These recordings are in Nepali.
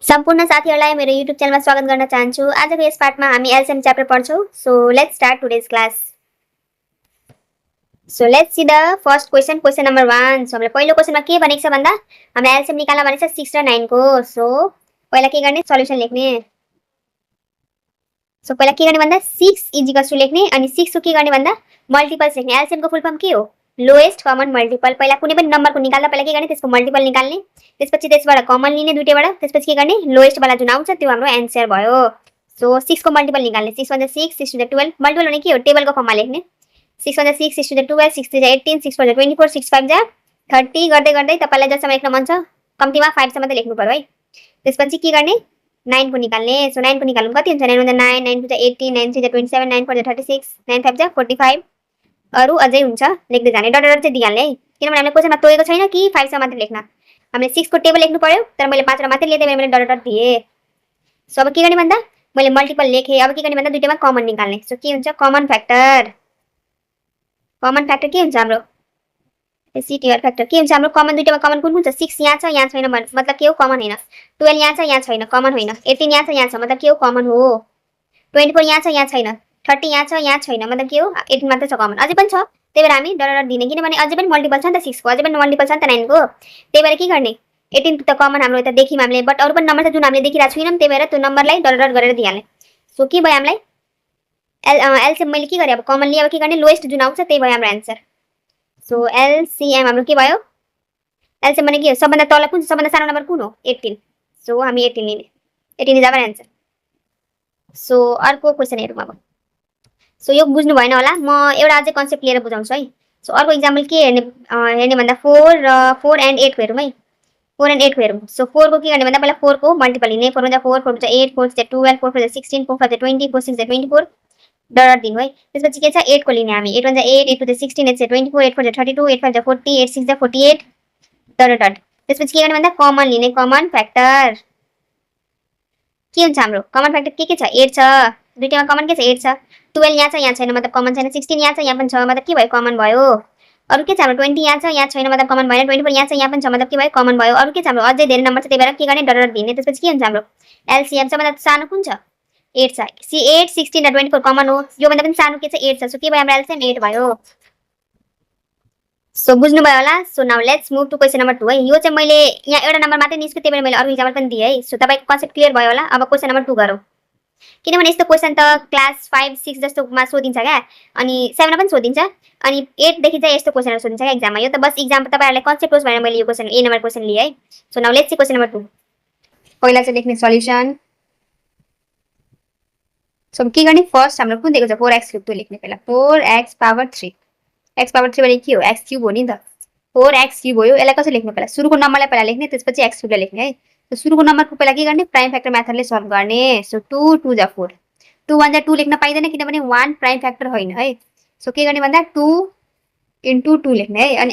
सम्पूर्ण साथीहरूलाई मेरो युट्युब च्यानलमा स्वागत गर्न चाहन्छु। आजको यस पाठमा हामी एलसीएम च्याप्टर पढ्छौँ। So let's start today's class. So let's see the first question, question number 1। So हामीले पहिलो क्वेशनमा के भनेको छ भन्दा हामीले एलसीएम निकाल्न भनेको छ 6 र 9 को। सो पहिला के गर्ने, सल्युसन लेख्ने। सो पहिला के गर्ने भन्दा 6 इजिकल्स टु लेख्ने अनि 6 को के गर्ने भन्दा मल्टिपल्स लेख्ने। एलसीएम को फुल फर्म के हो? Lowest common multiple. पहिला कुनै पनि नम्बरको निकाल्दा पहिला के गर्ने, त्यसको मल्टिपल निकाल्ने, त्यसपछि त्यसबाट कमन लिने दुईटैबाट, त्यसपछि के गर्ने, लोएस्ट वाला जुन आउँछ त्यो हाम्रो एन्सर भयो। सो 6 को मल्टिपल निकाल्ने, 6 * 6 6 * 12। मल्टिपल भने के हो, टेबलको फर्ममा लेख्ने। 6 * 6 6 * 12 6 * 18 6 * 24 6 * 5 = 30 गर्दै गर्दै तपाईलाई जसम्म लेख्न मन छ कम्तीमा 5 सम्म त लेख्नु पर्यो है। त्यसपछि के गर्ने, 9 को निकाल्ने। सो 9 को निकाल्नु कति हुन्छ, 9 * 9 9 * 2 = 18 9 * 3 = 27 9 * 4 = 36 9 * 5 = 45। अरु अझै हुन्छ, लेख्दै जाने, डट डट चाहिँ दिइहाल्ने है, किनभने हामीले क्वेशनमा तोकेको छैन कि 5 सम्म मात्र लेख्न। हामीले 6 को टेबल लेख्नु पर्यो, तर मैले 5 वटा मात्र लेख्दै मैले डट डट दिए। सो अब के गर्ने भन्दा मैले मल्टिपल लेखे, अब के गर्ने भन्दा दुईटैमा कमन निकाल्ने। सो के हुन्छ, कमन फ्याक्टर। कमन फ्याक्टर के हुन्छ हाम्रो, एसिटिआर फ्याक्टर के हुन्छ हाम्रो, कमन दुईटैमा कमन कुन कुन छ, 6 यहाँ छ यहाँ छैन मतलब के हो, कमन हैन। 12 यहाँ छ यहाँ छैन, कमन होइन। 18 यहाँ छ यहाँ छ मतलब के हो, कमन हो। 24 यहाँ छ यहाँ छैन, 30 यहाँ छ यहाँ छैन मतलब के हो, 18 मात्र छ कमन। अझै पनि छ, त्यही भएर हामी डट डट दिने, किनभने अझै पनि मल्टिपल छ नि त 6 को, अझै पनि मल्टिपल छ नि त 9 को। त्यही भएर के गर्ने, 18 त कमन हाम्रो यता देख्यौँ हामीले, बट अरु पनि नम्बर छ जुन हामीले देखिरहेको छैनौँ, त्यही भएर त्यो नम्बरलाई डट डट गरेर दिइहाल्ने। सो के भयो हामीलाई एलसीएम मैले के गरेँ, अब कमन लिए, अब के गर्ने, लोएस्ट जुन आउँछ त्यही भयो हाम्रो एन्सर। सो एलसीएम हाम्रो के भयो, एलसीएम भने के हो, सबभन्दा तल कुन, सबभन्दा सानो नम्बर कुन हो, 18। सो हामी 18 लिने, 18 इज आवर एन्सर। सो अर्को क्वेशन हेरौँ अब। सो यो बुझ्नु भएन होला, म एउटा अझै कन्सेप्ट लिएर बुझाउँछु है। सो अर्को इक्जाम्पल के हेर्ने भन्दा 4 र 4 एन्ड 8 को हेरौँ है। 4 एन्ड 8 को हेरौँ। सो 4 को के गर्ने भन्दा पहिला 4 को मल्टिपल लिने, 4 * 4 4 * 8 4 * 12 4 * 16 4 * 20 4 * 6 = 24 डट डट दिनु है। त्यसपछि के छ, 8 को लिने हामी, 8 * 1 = 8 8 * 2 = 16 8 * 24 8 4 = 32 8 5 = 40 8 6 = 48 डट डट। त्यसपछि के गर्ने भन्दा कमन लिने, कमन फ्याक्टर के हुन्छ हाम्रो, कमन फ्याक्टर के छ, 8 छ, दुईटैमा कमन के छ, 8 छ। 12 यहाँ छ यहाँ छैन मतलब कमन छैन, 16 यहाँ छ यहाँ पनि छ मतलब के भयो, कमन भयो। अरु के छ हाम्रो, 20 यहाँ छ यहाँ छैन मतलब कमन भएन, 24 यहाँ छ यहाँ पनि छ मतलब के भयो, कमन भयो। अरु के छ हाम्रो, अझै धेरै नम्बर छ, त्यही भएर के गर्ने, डट डट दिने। त्यसपछि के हुन्छ हाम्रो एलसीएम, सबभन्दा सानो कुन छ, 8 छ। 8 16 र 24 कमन हो, यो भन्दा पनि सानो के छ, 8 छ। सो के भयो हाम्रो एलसीएम, 8 भयो। सो बुझ्नु भयो होला। So now let's move to question number 2 है। यो चाहिँ मैले यहाँ एउटा नम्बर मात्रै निस्क्यो, त्यही भएर मैले अरु इक्जाम्पल पनि दिए है। सो तपाईको कन्सेप्ट क्लियर भयो होला। अब क्वेशन नम्बर 2 गरौँ, किनभने यस्तो क्वेशन त क्लास 5 6 जस्तोमा सोधिन्छ क्या, अनि 7 मा पनि सोधिन्छ, अनि 8 देखि चाहिँ यस्तो क्वेशनहरु सोधिन्छ क्या एक्जाममा। यो त बस एक्जाम तपाईहरुलाई कन्सेप्ट होस् भनेर मैले यो क्वेशन ए नम्बर क्वेशन लिए है। So now let's see question number 2। पहिला चाहिँ लेख्ने सल्युसन। सो के गर्ने, फर्स्ट हाम्रो कुन दिएको छ, 4x³ लेख्ने पहिला, 4x³ x पावर 3 भने के हो, x³ हो नि त, 4x³ हो। यसलाई कसरी लेख्नु, पहिला सुरुको नम्बरलाई पहिला लेख्ने, त्यसपछि x³ लाई लेख्ने है। तो सुरुको नम्बरको पहिला के गर्ने, प्राइम फ्याक्टर मेथडले सल्भ गर्ने। सो 2 2 = 4 2 1 = 2 लेख्न पाइदैन किनभने 1 प्राइम फ्याक्टर होइन है। सो के गर्ने भन्दा 2 * 2 लेख्ने है, अनि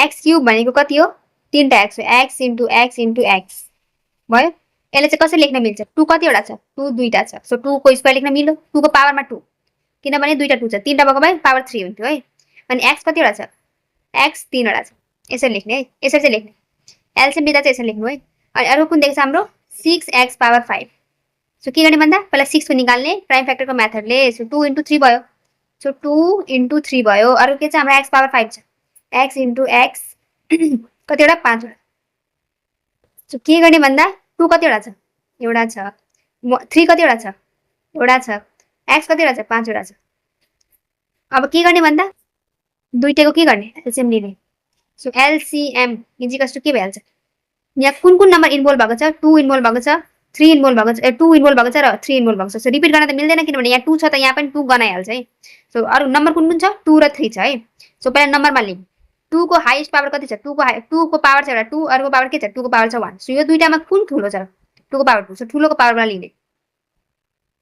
x³ भनेको कति हो, 3 टा x हो, x * x * x भयो। यसले चाहिँ कसरी लेख्न मिल्छ, 2 कतिवटा छ, 2 दुईटा छ। सो 2 को स्क्वायर लेख्न मिल्यो, 2 को पावरमा 2 किनभने दुईटा 2 छ, 3 टा भएको भए पावर 3 हुन्थ्यो है। अनि x कतिवटा छ, x 3 वटा छ। यसरी लेख्ने है, यसरी चाहिँ लेख्ने, एलसीएम लिँदा चाहिँ यसरी लेख्नु है। अनि अरु कुन दिएको छ हाम्रो 6x⁵। सो के गर्ने भन्दा पहिला 6 को निकाल्ने प्राइम फ्याक्टरको मेथडले। सो 2 * 3 भयो, सो 2 * 3 भयो। अरु के छ हाम्रो x⁵ छ, x * x कतिवटा 5 वटा। सो के गर्ने भन्दा 2 कतिवटा छ, एउटा छ, 3 कतिवटा छ, एउटा छ, x कतिवटा छ, 5 वटा छ। अब के गर्ने भन्दा दुईटैको के गर्ने, एलसीएम लिने। सो एलसीएम इजिकल्स टु के भइहाल्छ, यहाँ कुन कुन नम्बर इन्भल्भ भएको छ, 2 इन्भल्भ भएको छ, 3 इन्भल्भ भएको छ, 2 इन्भल्भ भएको छ र 3 इन्भल्भ भएको छ। सो रिपिट गर्न त मिल्दैन किनभने यहाँ 2 छ त यहाँ पनि 2 गनाइहाल्छ है। सो अरु नम्बर कुन कुन छ, 2 र 3 छ है। सो पहिला नम्बरमा लिउँ, 2 को हाईएस्ट पावर कति छ, 2 को पावर छ एउटा 2, अरुको पावर के छ, 2 को पावर छ 1। सो यो दुईटामा कुन ठुलो छ, 2 को पावर 2। सो ठुलोको पावरमा लिने,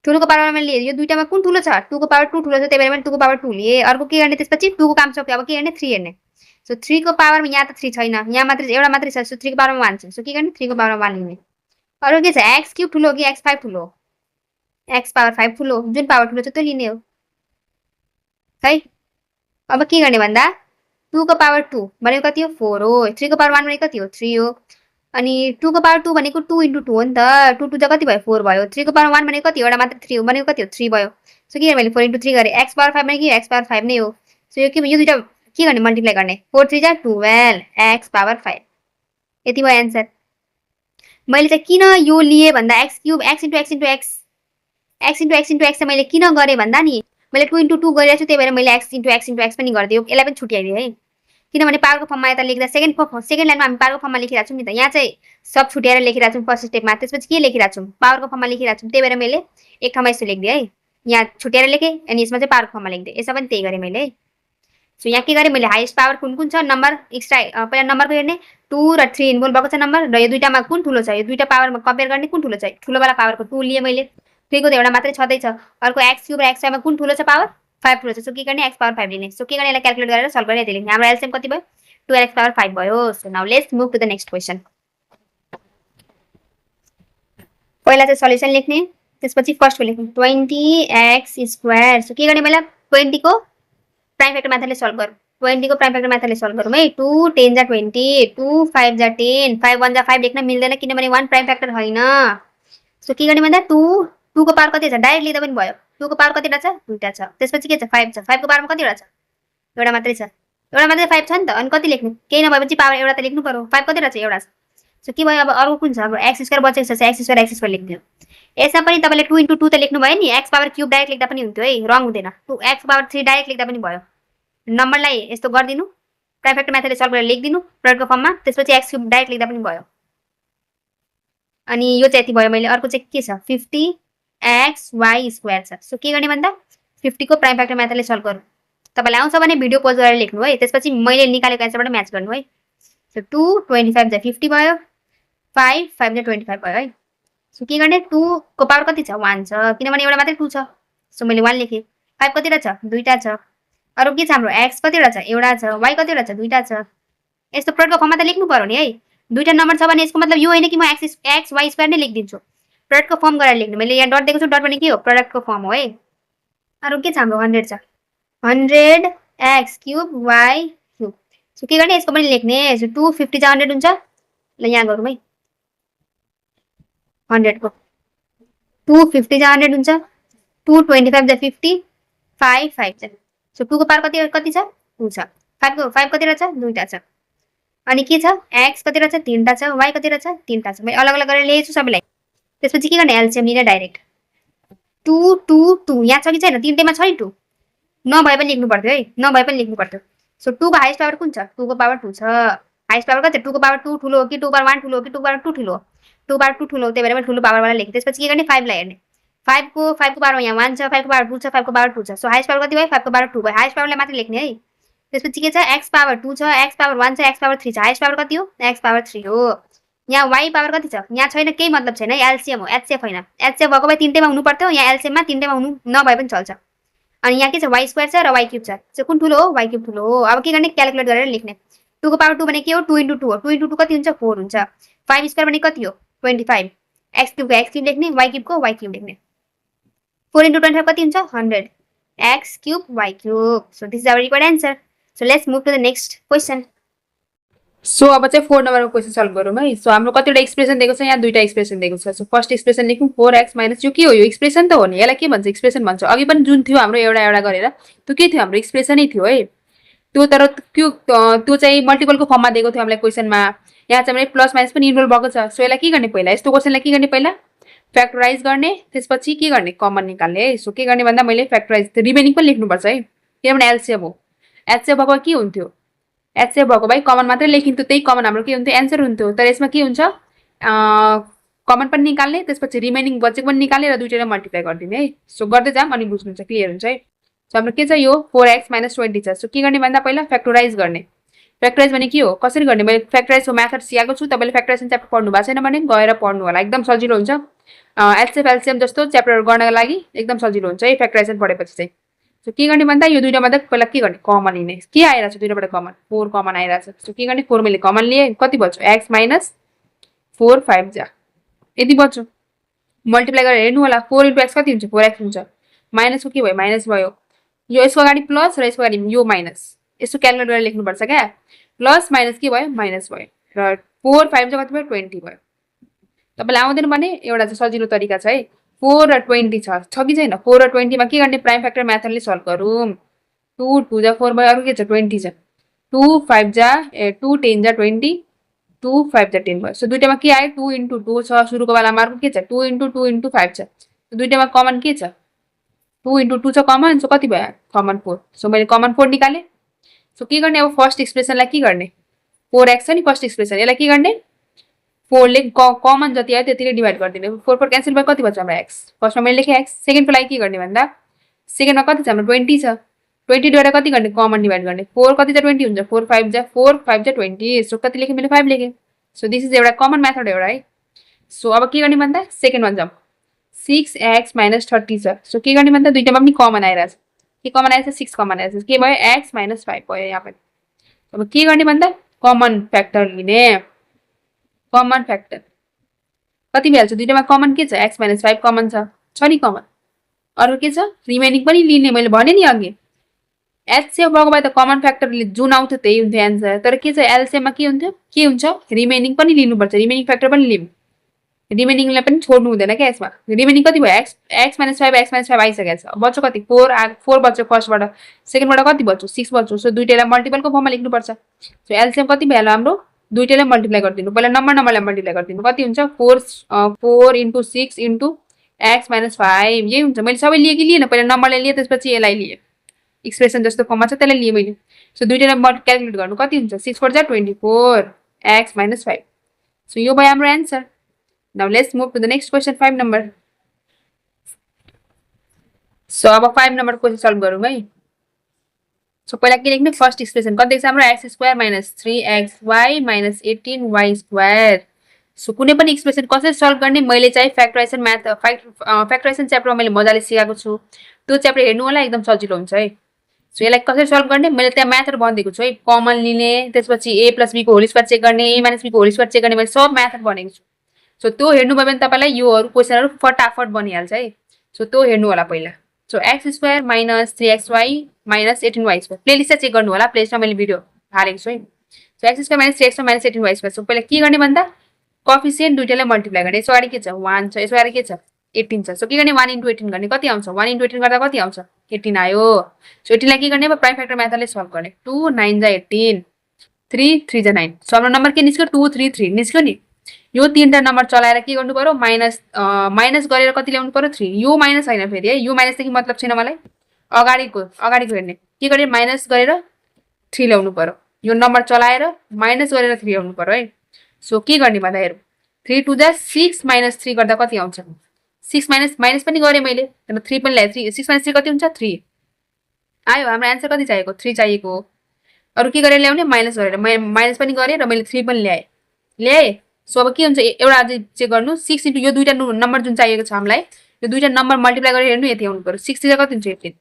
ठुलोको पावरमा लिए। यो दुईटामा कुन ठुलो छ, 2 को पावर 2 ठुलो छ, त्यही भएर मैले 2 को पावर 2 लिए। अर्को के गर्ने, त्यसपछि 2 को काम सक्यो, अब के गर्ने, 3 हेर्ने। सो 3 को पावरमा यहाँ त 3 छैन, यहाँ मात्र एउटा मात्रै छ। सो 3 को पावरमा 1 छ। सो के गर्ने, 3 को पावरमा 1 लिने। अरु के छ, x³ ठुलो हो कि x5 ठुलो हो, x⁵ ठुलो, जुन पावर ठुलो छ त्यो लिने हो है। अब के गर्ने भन्दा 2 को पावर 2 भनेको कति हो, 4 हो, 3 को पावर 1 भनेको कति हो, 3 हो। अनि 2 को पावर 2 भनेको 2 × 2 हो नि त 2 2 जा कति भयो 4 भयो 3 को पावर 1 भनेको कति एउटा मात्र 3 हो भनेको कति हो 3 भयो सो के मैले 4 × 3 गरे x पावर 5 भनेको x पावर 5 नै हो सो यो के यो दुईटा के गर्ने मल्टिप्लाई गर्ने 4 3 जा 12 x पावर 5 यति भयो आन्सर मैले चाहिँ किन यो लिए भन्दा x cube x × x × x x × x × x चाहिँ मैले किन गरे भन्दा नि मैले 2 × 2 गरिरहेको छु त्यही भएर मैले x × x × x पनि गरिदियो यसलाई पनि छुट्याइदिएँ है किनभने पावरको फर्ममा यता लेख्दा सेकेन्ड लाइनमा हामी पावरको फर्ममा लेखिरहेको छौँ नि त यहाँ चाहिँ सब छुट्याएर लेखिरहेको छौँ फर्स्ट स्टेपमा त्यसपछि के लेखिरहेको छौँ पावरको फर्ममा लेखिरहेको छौँ त्यही भएर मैले एक ठाउँमा यस्तो लेखिदिएँ है यहाँ छुट्याएर लेखेँ अनि यसमा चाहिँ पावरको फर्ममा लेखिदिएँ यसमा पनि त्यही गरेँ मैले सो यहाँ के गरेँ मैले हाइएस्ट पावर कुन छ नम्बर एक्स्ट्रा पहिला नम्बरको हेर्ने 2 र 3 इन्भल्भ भएको छ नम्बर र यो दुईटामा कुन ठुलो छ यो दुईटा पावरमा कम्पेयर गर्ने कुन ठुलो छ ठुलोवाला पावरको 2 लिए मैले 3 को त एउटा मात्रै छँदैछ अर्को x क्यूब र x मा कुन ठुलो छ पावर 5 ठुलो छ सो के गर्ने x पावर 5 लिने सो के गर्ने यसलाई क्याल्कुलेट गरेर सल्भ गरेर यति लेख्ने हाम्रो एलसीएम कति भयो 12x पावर 5 भयो so now let's move to the next question पहिला चाहिँ सल्युसन लेख्ने त्यसपछि फर्स्टको लेख्ने 20x² सो के गर्ने पहिला 20 को प्राइम फ्याक्टर मेथडले सल्भ गरौँ 20 को प्राइम फ्याक्टर मेथडले सल्भ गरौँ है 2 10 जा 20 2 5 जा 10 5 1 जा 5 लेख्न मिल्दैन किनभने 1 प्राइम फ्याक्टर होइन सो के गर्ने भन्दा 2 2 को पावर कति छ डाइरेक्ट लेख्दा पनि भयो 2 को पावर कतिवटा छ दुईटा छ त्यसपछि के छ 5 छ 5 को पावरमा कतिवटा छ एउटा मात्रै छ एउटा मात्रै 5 छ नि त अनि कति लेख्ने केही नभएपछि पावर एउटा त लेख्नु पर्यो 5 कतिवटा छ एउटा सो के भयो अब अर्को कुन छ अब x² बचेको छ x² लेख्दियो यसमा पनि तपाईले 2 × 2 त लेख्नु भयो नि x पावर क्यूब डाइरेक्ट लेख्दा पनि हुन्थ्यो है रङ हुँदैन 2x पावर 3 डाइरेक्ट लेख्दा पनि भयो नम्बरलाई यस्तो गर्दिनु प्राइम फ्याक्टर मेथडले सल्भ गरेर लेखिदिनु प्रडक्टको फर्ममा त्यसपछि x क्यूब डाइरेक्ट लेख्दा पनि भयो अनि यो चाहिँ यति भयो मैले अर्को चाहिँ के छ 50xy² छ सो के गर्ने भन्दा 50 को प्राइम फ्याक्टर मेथडले सल्भ गरौँ तपाईलाई आउँछ भने भिडियो पोज गरेर लेख्नु है त्यसपछि मैले निकालेको एन्सरबाट म्याच गर्नु है सो 2 25 जा 50 भयो 5 5 जा 25 भयो है सो के गर्ने 2 को पावर कति छ 1 छ किनभने एउटा मात्रै 2 छ सो मैले 1 लेखेँ 5 कतिवटा छ दुईटा छ अरु के छ हाम्रो x कतिवटा छ एउटा छ y कतिवटा छ दुईटा छ यस्तो प्रडक्टको फर्ममा त लेख्नु पर्यो नि है दुईटा नम्बर छ भने यसको मतलब यो हैन कि म x y स्क्वायर नै लेखिदिन्छु प्रडक्टको फर्म गरेर लेख्नु मैले यहाँ डट दिएको छु डट भने के हो प्रडक्टको फर्म हो है अरु के छ हाम्रो 100 छ 100 x cube y cube so के गर्ने यसको पनि लेख्ने सो 250 जा 100 हुन्छ ल यहाँ गरौँ है 100 को 250 जा 100 हुन्छ 225 जा 50 5 5 जा सो 2 को पावर कति छ 2 छ 5 को 5 कतिवटा छ दुईटा छ अनि के छ x कतिवटा छ तीनटा छ y कतिवटा छ तीनटा छ मैले अलग अलग गरेर लेखेछु सबैलाई त्यसपछि के गर्ने एलसीएम लिने डाइरेक्ट 2 2 2 यहाँ छ कि छैन तीनटैमा छ नि 2 नभए पनि लेख्नु पर्थ्यो है नभए पनि लेख्नु पर्थ्यो सो 2 को हाइएस्ट पावर कुन छ 2 को पावर 2 छ हाइएस्ट पावर कति 2 को पावर 2 ठुलो हो कि 2 पावर 1 ठुलो हो कि 2 पावर 2 ठुलो 2 पावर 2 ठुलो त्यही भएर मैले ठुलो पावर वाला लेखेँ त्यसपछि के गर्ने 5 लाई हेर्ने 5 को पावरमा यहाँ 1 छ 5 को पावर 2 छ 5 को पावर 2 छ सो हाइएस्ट पावर कति भयो 5 को पावर 2 भयो हाइएस्ट पावरलाई मात्र लेख्ने है त्यसपछि के छ x पावर 2 छ x पावर 1 छ x पावर 3 छ हाइएस्ट पावर कति हो x पावर 3 हो यहाँ y पावर कति छ यहाँ छैन केही मतलब छैन एलसीएम हो एचसीएफ हैन एचसीएफ भएको भए तीनटैमा हुनु पर्थ्यो यहाँ एलसीएम मा तीनटैमा हुनु नभए पनि चल्छ अनि यहाँ के छ y स्क्वायर छ र y क्यूब छ सो कुन ठुलो हो y क्यूब ठुलो हो अब के गर्ने क्याल्कुलेट गरेर लेख्ने 2 को पावर 2 भने के हो 2 × 2 हो 2 × 2 कति हुन्छ 4 हुन्छ 5 स्क्वायर भने कति हो 25 x क्यूब को x क्यूब लेख्ने y क्यूब को y क्यूब लेख्ने 4 × 25 कति हुन्छ 100 x cube y cube so this is our required answer so let's move to the next question so अब चाहिँ 4 नम्बरको क्वेशन सल्भ गरौँ है सो हाम्रो कतिवटा एक्सप्रेसन दिएको छ यहाँ दुईटा एक्सप्रेसन दिएको छ सो फर्स्ट एक्सप्रेसन लेखौँ 4x माइनस यो के हो यो एक्सप्रेसन त हो नि यसलाई के भन्छ एक्सप्रेसन भन्छ अघि पनि जुन थियो हाम्रो एउटा एउटा गरेर त्यो के थियो हाम्रो एक्सप्रेसनै थियो है त्यो तर त्यो चाहिँ मल्टिपलको फर्ममा दिएको थियो हामीलाई क्वेशनमा यहाँ चाहिँ हामीले प्लस माइनस पनि इन्भल्भ भएको छ सो यसलाई के गर्ने पहिला यस्तो क्वेशनलाई के गर्ने पहिला फ्याक्टराइज गर्ने त्यसपछि के गर्ने कमन निकाल्ने है सो के गर्ने भन्दा मैले फ्याक्टराइज रिमेनिङ पनि लेख्नुपर्छ है किनभने एलसीएम हो एचसीएफ भएको के हुन्थ्यो एचसीएफ भएको भए कमन मात्रै लेखिन्थ्यो त्यही कमन हाम्रो के हुन्थ्यो एन्सर हुन्थ्यो तर यसमा के हुन्छ कमन पनि निकाल्ने त्यसपछि रिमेनिङ बचेको पनि निकाल्ने र दुईटैलाई मल्टिप्लाई गरिदिने है सो गर्दै जाम अनि बुझ्नुहुन्छ क्लियर हुन्छ है सो हाम्रो के छ यो 4x माइनस 20 छ सो के गर्ने भन्दा पहिला फ्याक्टराइज गर्ने फ्याक्टराइज भने के हो कसरी गर्ने मैले फ्याक्टराइजको मेथड सिकाएको छु तपाईँले फ्याक्टराइजेसन च्याप्टर पढ्नु भएको छैन भने गएर पढ्नु होला एकदम सजिलो हुन्छ एचसीएफ एलसीएम जस्तो च्याप्टरहरू गर्नको लागि एकदम सजिलो हुन्छ है फ्याक्टराइजेसन पढेपछि चाहिँ सो के गर्ने भन्दा यो दुईटा मात्रै पहिला के गर्ने कमन लिने के आइरहेछ दुईटाबाट कमन 4 कमन आइरहेछ सो के गर्ने 4 मैले कमन लिए कति बच्यो x माइनस 4 5 जा यति बच्यो मल्टिप्लाई गरेर हेर्नु होला 4 × x कति हुन्छ 4x हुन्छ माइनसको के भयो माइनस भयो यो यसको अगाडि प्लस र यसको अगाडि यो माइनस यसो क्याल्कुलेट गरेर लेख्नुपर्छ क्या प्लस माइनस के भयो माइनस भयो र 4 5 चाहिँ कति भयो 20 भयो। तपाईँलाई आउँदैन भने एउटा चाहिँ सजिलो तरिका छ है, 4 र 20 छ कि छैन। 4 र 20 मा के गर्ने, प्राइम फ्याक्टर मेथडले सल्भ गरौँ। 2 2 जा 4 भयो, अरू के छ 20 छ। 2 5 जा 2 10 जा 20, 2 5 जा 10 भयो। सो दुईटामा के आयो 2 into 2 छ, सुरुको बेलामा अर्को के छ 2 into 2 into 5 छ। दुईटामा कमन के छ 2 into 2 छ कमन, सो कति भयो कमन 4। सो मैले कमन 4 निकालेँ। सो के गर्ने अब फर्स्ट एक्सप्रेसनलाई के गर्ने, 4x छ नि फर्स्ट एक्सप्रेसन, यसलाई के गर्ने 4 ले कमन जति आयो त्यतिले डिभाइड गरिदिने। 4 4 क्यान्सल भयो, कति बच्छ हाम्रो x, फर्स्टमा मैले लेखेँ x। सेकेन्डको लागि के गर्ने भन्दा सेकेन्डमा कति छ हाम्रो 20 छ, 20 द्वारा कति गर्ने कमन डिभाइड गर्ने, 4 कति जा 20 हुन्छ, 4 5 जा 20। सो कति लेखेँ मैले 5 लेखेँ। सो दिस इज एउटा कमन मेथड एउटा है। सो अब के गर्ने भन्दा सेकेन्डमा जाउँ, 6x - 30 छ। सो के गर्ने भन्दा दुईटामा पनि कमन आइरहेछ, के कमन आइरहेछ 6 कमन आइरहेछ, के भयो x - 5 भयो यहाँ पनि। अब के गर्ने भन्दा कमन फ्याक्टर लिने, कमन फ्याक्टर कति भइहाल्छ, दुईटामा कमन के छ x - 5 कमन छ नि कमन, अरू के छ रिमेनिङ पनि लिने। मैले भने नि अघि एचसिएम भएको भए त कमन फ्याक्टरले जुन आउँथ्यो त्यही हुन्थ्यो एन्सर, तर के छ एलसिएममा के हुन्थ्यो, के हुन्छ रिमेनिङ पनि लिनुपर्छ, रिमेनिङ फ्याक्टर पनि लिउँ, रिमेनिङलाई पनि छोड्नु हुँदैन क्या यसमा। रिमेनिङ कति भयो x - 5 आइसकेको छ, बच्चो कति 4 बच्चो फर्स्टबाट, सेकेन्डबाट कति बच्चो 6 बच्चो। सो दुईटैलाई मल्टिपलको फर्ममा लेख्नुपर्छ। सो एलसिएम कति भइहाल्यो हाम्रो, दुईटैलाई मल्टिप्लाई गरिदिनु, पहिला नम्बरलाई मल्टिप्लाई गरिदिनु, कति हुन्छ 4 into 6 into x - 5, यही हुन्छ। मैले सबै लिएँ कि लिएन, पहिला नम्बरलाई लिएँ त्यसपछि यसलाई लिएँ, एक्सप्रेसन जस्तो फर्ममा छ त्यसलाई लिएँ मैले। सो दुईटैलाई क्यालकुलेट गर्नु कति हुन्छ 6 4 जा 24 x - 5। सो यो भयो हाम्रो answer. Now let's move to the next question, 5 number. So अब 5 number क्वेशन सल्भ गरौँ है। सो पहिला के लेख्ने फर्स्ट एक्सप्रेसन कति छ हाम्रो x² - 3xy - 18y²। सो कुनै पनि एक्सप्रेसन कसरी सल्भ गर्ने मैले चाहिँ फ्याक्टराइजेसन फ्याक्टराइजेसन च्याप्टरमा मैले मजाले सिकाएको छु, त्यो च्याप्टर हेर्नु होला, एकदम सजिलो हुन्छ है। सो यसलाई कसरी सल्भ गर्ने मैले त्यहाँ म्याथड भनिदिएको छु है, कमन लिने, त्यसपछि a + b को होल स्क्वायर चेक गर्ने, a - b को होल स्क्वायर चेक गर्ने, मैले सब म्याथड भनेको छु। सो त्यो हेर्नुभयो भने तपाईँलाई योहरू क्वेसनहरू फटाफट बनिहाल्छ है। सो त्यो हेर्नु होला पहिला। So x² - 3xy - 18y², playlist चाहिँ चेक गर्नु होला, प्लेलिस्टमा मैले भिडियो हालेको छु है। So x² - 3xy - 18y²। So पहिला के गर्ने भन्दा कोएफिसिएन्ट दुईटैलाई मल्टिप्लाई गर्ने, यसो अगाडि के छ 1 छ, यसो अगाडि के छ 18 छ। सो के गर्ने 1 into 18 गर्ने, कति आउँछ 1 into 18 गर्दा कति आउँछ 18 आयो। सो 18 लाई के गर्ने अब प्राइम फ्याक्टर मेथडले सल्भ गर्ने, 2 9 जा 18, 3 3 जा 9। सो हाम्रो नम्बर के निस्क्यो 2 3 3 निस्क्यो नि। यो तीनटा नम्बर चलाएर के गर्नु पर्यो माइनस गरेर कति ल्याउनु पर्यो 3। यो माइनस हैन फेरि है, यो माइनसदेखि मतलब छैन मलाई, अगाडिको हेर्ने, के गर्ने माइनस गरेर 3 ल्याउनु पर्यो, यो नम्बर चलाएर माइनस गरेर 3 ल्याउनु पर्यो है। सो के गर्ने भन्दा हेरौँ 3 2 जा 6 - 3 गर्दा कति आउँछ, 6 माइनस पनि गरेँ मैले, तर 3 पनि ल्याएँ, 6 - 3 कति हुन्छ 3 आयो। हाम्रो एन्सर कति चाहिएको 3 चाहिएको हो। अरू के गरेर ल्याउने माइनस गरेर, माइनस पनि गरेँ र मैले 3 पनि ल्याएँ। सो अब के हुन्छ एउटा अझै चेक गर्नु 6 into यो दुईटा नम्बर जुन चाहिएको छ हामीलाई, यो दुईटा नम्बर मल्टिप्लाई गरेर हेर्नु यति आउनु पर्यो, 6 3 कति हुन्छ 18,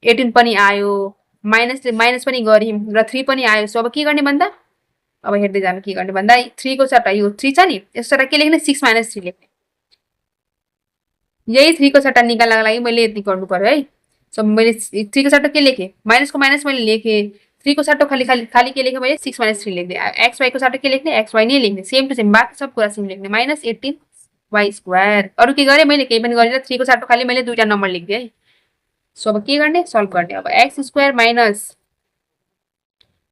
18 पनि आयो, माइनस पनि गऱ्यौँ र 3 पनि आयो। सो अब के गर्ने भन्दा अब हेर्दै जानु के गर्ने भन्दा 3 को सट्टा यो 3 छ नि, यसको सट्टा के लेख्ने 6 - 3 लेख्ने, यही 3 को सट्टा निकाल्नको लागि मैले यति गर्नु पर्यो है। सो मैले 3 को सट्टा के लेखेँ माइनसको माइनस मैले लेखेँ, 3 को सट्टा खाली के लेखेँ मैले 6 - 3 लेख्ने, xy को सट्टा के लेख्ने xy नै लेख्ने, सेम टु सेम बाकी सब कुरा सेम लेख्ने, -18y²। अरू के गरेँ मैले केही पनि गरेर 3 को सट्टा खाली मैले दुईटा नम्बर लेखिदिएँ है। सो अब के गर्ने सल्भ गर्ने, अब x²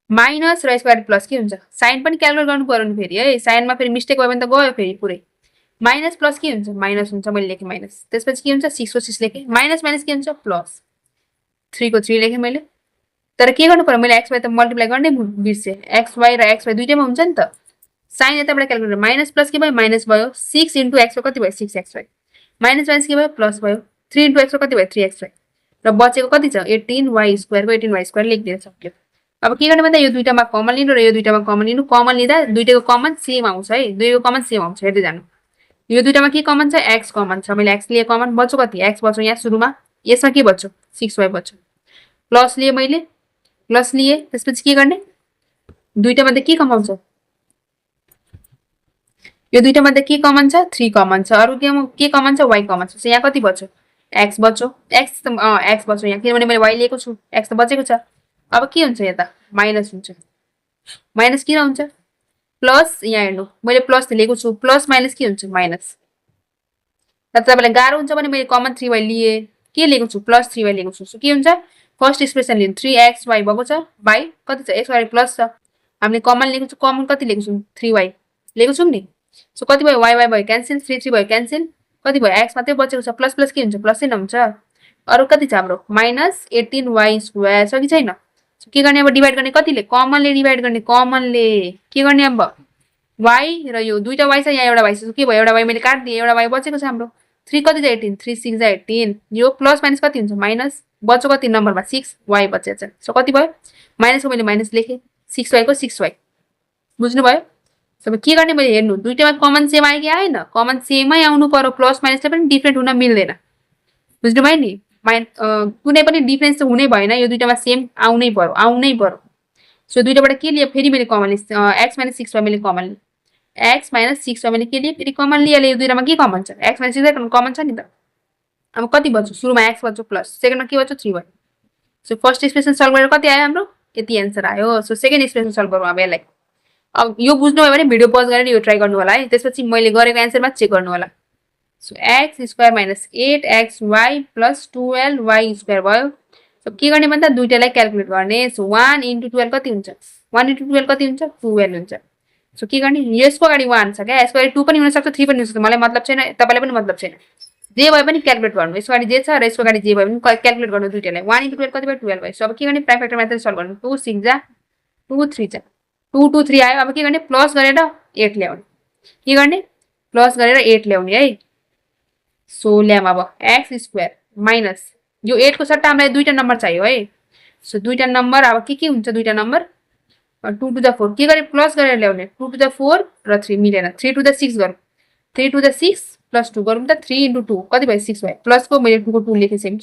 माइनस र स्क्वायर प्लस के हुन्छ, साइन पनि क्यालकुलेट गर्नु पर्यो नि फेरि है, साइनमा फेरि मिस्टेक भयो भने त गयो फेरि पुरै। माइनस प्लस के हुन्छ माइनस हुन्छ, मैले लेखेँ माइनस, त्यसपछि के हुन्छ 6 को 6 लेखेँ, माइनस के हुन्छ प्लस, 3 को 3 लेखेँ मैले। तर के गर्नु पर्यो मैले xy त मल्टिप्लाई गर्ने बिर्सेँ, xy र xy दुईटैमा हुन्छ नि त, साइन यताबाट क्यालकुलेट माइनस प्लस के भयो माइनस भयो, 6 into x कति भयो 6xy, माइनस के भयो प्लस भयो, 3 into x कति भयो 3xy, र बचेको कति छ 18y² को 18y² लेखिदिन सक्यो। अब के गर्ने भन्दा यो दुईटामा कमन लिनु र यो दुईटामा कमन लिनु, कमन लिँदा दुईटैको कमन सेम आउँछ है, दुईको कमन सेम आउँछ, हेर्दै जानु। यो दुईटामा के कमन छ x कमन छ, मैले x लिए कमन, बच्यो कति x बच्यो यहाँ सुरुमा, यसमा के बच्यो 6y बच्यो, प्लस लिए मैले प्लस लिए, त्यसपछि के गर्ने दुईटामध्ये के कम आउँछ, यो दुईटामध्ये के कमन छ 3 कमन छ, अरू के कमन छ y कमन छ। यहाँ कति बच्यो x बच्यो, x बच्यो यहाँ किनभने मैले y लिएको छु, x त बचेको छ। अब के हुन्छ यता माइनस हुन्छ, माइनस किन हुन्छ प्लस यहाँ हेर्नु मैले प्लस लिएको छु प्लस माइनस के हुन्छ माइनस तपाईँलाई गाह्रो हुन्छ भने मैले कमन 3y लिएँ के लिएको छु प्लस 3y लिएको छु के हुन्छ फर्स्ट एक्सप्रेसन लिनु 3xy भएको छ बाई कति छ x प्लस छ हामीले कमन लिएको छु कमन कति लिएको छौँ 3y लिएको छौँ नि सो कति भयो y भयो क्यान्सल 3 भयो क्यान्सल कति भयो x मात्रै बचेको छ प्लस प्लस के हुन्छ प्लसै नहुन्छ अरू कति छ हाम्रो माइनस 18y स्क्वायर छ कि छैन के गर्ने अब डिभाइड गर्ने कतिले कमनले डिभाइड गर्ने कमनले के गर्ने अब y र यो दुईटा y छ यहाँ एउटा y छ के भयो एउटा y मैले काट्दिएँ एउटा y बचेको छ हाम्रो 3 कति छ 18 3 6 18 यो प्लस माइनस कति हुन्छ माइनस बच्यो कति नम्बरमा 6 y बचेको छ सो कति भयो माइनसको मैले माइनस लेखेँ 6y को 6y बुझ्नुभयो सो के गर्ने मैले हेर्नु दुईटामा कमन सेम आयो कि आएन कमन सेमै आउनु पर्यो प्लस माइनसले पनि डिफ्रेन्ट हुन मिल्दैन बुझ्नुभयो नि कुनै पनि डिफ्रेन्स त हुनै भएन यो दुईटामा सेम आउनै पर्यो सो दुईटाबाट के लिए फेरि मैले कमन एक्स माइनस 6y मैले कमन लिएँ एक्स माइनस 6y मैले के लिए फेरि कमन लिइहालेँ यो दुईटामा के कमन छ एक्स माइनस 6y कमन छ नि त अब कति बच्यो सुरुमा एक्स बच्यो प्लस सेकेन्डमा के बच्यो 3y so first expression solve गरेर कति आयो हाम्रो यति एन्सर आयो सो सेकेन्ड एक्सप्रेसन सल्भ गरौँ अब यसलाई अब यो बुझ्नुभयो भने भिडियो पज गरेर यो ट्राई गर्नु होला है त्यसपछि मैले गरेको एन्सरमा चेक गर्नु होला so x square minus 8xy plus 12y square भयो सो के गर्ने भन्दा दुईटालाई क्यालकुलेट गर्ने सो 1 × 12 कति हुन्छ 1 × 12 कति हुन्छ 12 हुन्छ सो के गर्ने यसको अगाडि 1 छ क्या यसको अगाडि 2 पनि हुनसक्छ 3 पनि हुनसक्छ मलाई मतलब छैन तपाईँलाई पनि मतलब छैन जे भए पनि क्यालकुलेट गर्नु यसको अगाडि जे छ र यसको अगाडि जे भए पनि क्यालकुलेट गर्नु दुईटालाई 1 × 12 कति भयो 12 भयो सो अब के गर्ने प्राइम फ्याक्टर मेथड सल्भ गर्नु 2 6 जा 2 3 जा 2 2 3 आयो अब के गर्ने प्लस गरेर 8 ल्याउने के गर्ने प्लस गरेर 8 ल्याउने है सो ल्याम अब एक्स स्क्वायर माइनस यो 8 को सट्टा हामीलाई दुईटा नम्बर चाहियो है सो दुईटा नम्बर अब के हुन्छ दुईटा नम्बर 2 to the 4 के गरे प्लस गरेर ल्याउने 2 to the 4 र 3 मिलेन 3 to the 6 गरौँ 3 to the 6 प्लस 2 गरौँ त 3 × 2 कति भयो 6 भयो प्लसको मैले 2 को 2 लेखेँ सेम